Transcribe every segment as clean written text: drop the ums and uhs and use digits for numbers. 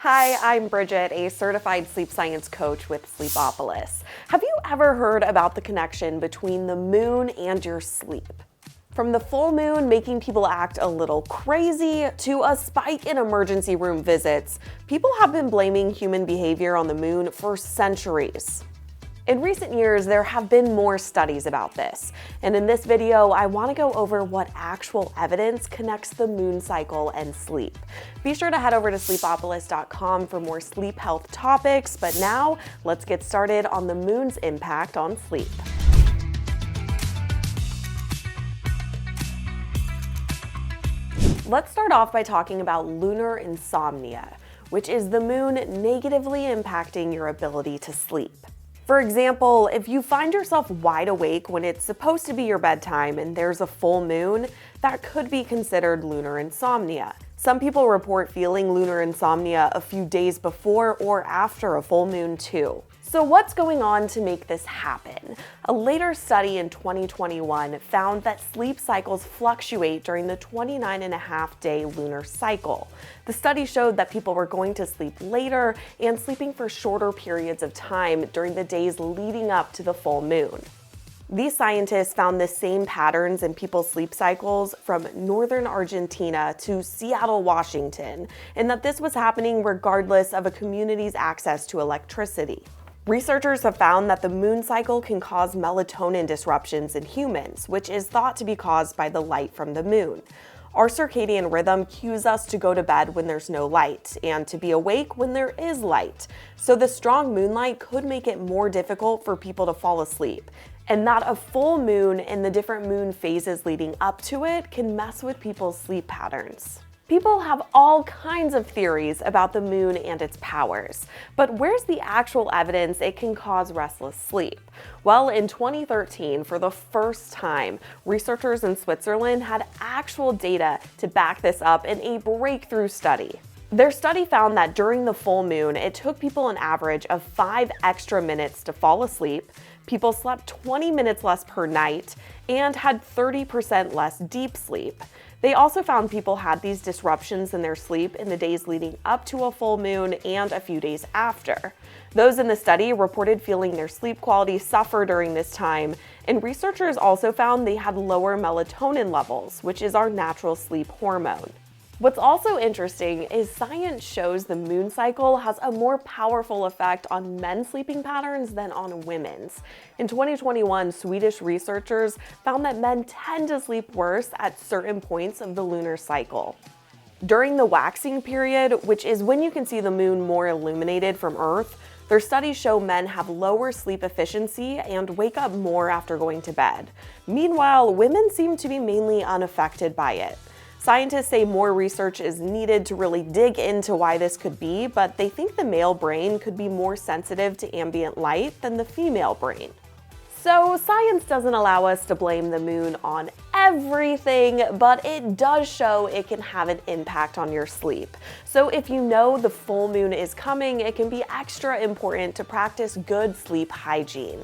Hi, I'm Bridget, a certified sleep science coach with Sleepopolis. Have you ever heard about the connection between the moon and your sleep? From the full moon making people act a little crazy to a spike in emergency room visits, people have been blaming human behavior on the moon for centuries. In recent years, there have been more studies about this, and in this video, I want to go over what actual evidence connects the moon cycle and sleep. Be sure to head over to sleepopolis.com for more sleep health topics, but now let's get started on the moon's impact on sleep. Let's start off by talking about lunar insomnia, which is the moon negatively impacting your ability to sleep. For example, if you find yourself wide awake when it's supposed to be your bedtime and there's a full moon, that could be considered lunar insomnia. Some people report feeling lunar insomnia a few days before or after a full moon too. So what's going on to make this happen? A later study in 2021 found that sleep cycles fluctuate during the 29.5-day lunar cycle. The study showed that people were going to sleep later and sleeping for shorter periods of time during the days leading up to the full moon. These scientists found the same patterns in people's sleep cycles from northern Argentina to Seattle, Washington, and that this was happening regardless of a community's access to electricity. Researchers have found that the moon cycle can cause melatonin disruptions in humans, which is thought to be caused by the light from the moon. Our circadian rhythm cues us to go to bed when there's no light and to be awake when there is light. So the strong moonlight could make it more difficult for people to fall asleep. And that a full moon and the different moon phases leading up to it can mess with people's sleep patterns. People have all kinds of theories about the moon and its powers, but where's the actual evidence it can cause restless sleep? Well, in 2013, for the first time, researchers in Switzerland had actual data to back this up in a breakthrough study. Their study found that during the full moon, it took people an average of 5 extra minutes to fall asleep, people slept 20 minutes less per night, and had 30% less deep sleep. They also found people had these disruptions in their sleep in the days leading up to a full moon and a few days after. Those in the study reported feeling their sleep quality suffer during this time, and researchers also found they had lower melatonin levels, which is our natural sleep hormone. What's also interesting is science shows the moon cycle has a more powerful effect on men's sleeping patterns than on women's. In 2021, Swedish researchers found that men tend to sleep worse at certain points of the lunar cycle. During the waxing period, which is when you can see the moon more illuminated from Earth, their studies show men have lower sleep efficiency and wake up more after going to bed. Meanwhile, women seem to be mainly unaffected by it. Scientists say more research is needed to really dig into why this could be, but they think the male brain could be more sensitive to ambient light than the female brain. So science doesn't allow us to blame the moon on everything, but it does show it can have an impact on your sleep. So if you know the full moon is coming, it can be extra important to practice good sleep hygiene.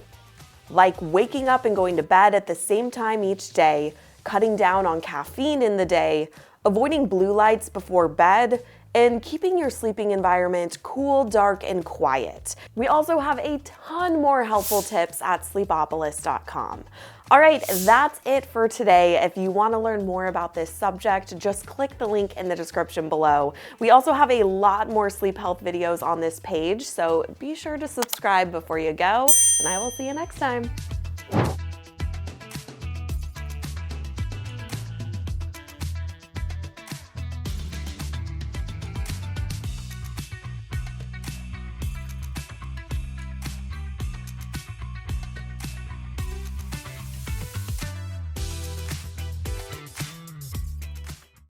Like waking up and going to bed at the same time each day, cutting down on caffeine in the day, avoiding blue lights before bed, and keeping your sleeping environment cool, dark, and quiet. We also have a ton more helpful tips at sleepopolis.com. All right, that's it for today. If you want to learn more about this subject, just click the link in the description below. We also have a lot more sleep health videos on this page, so be sure to subscribe before you go, and I will see you next time.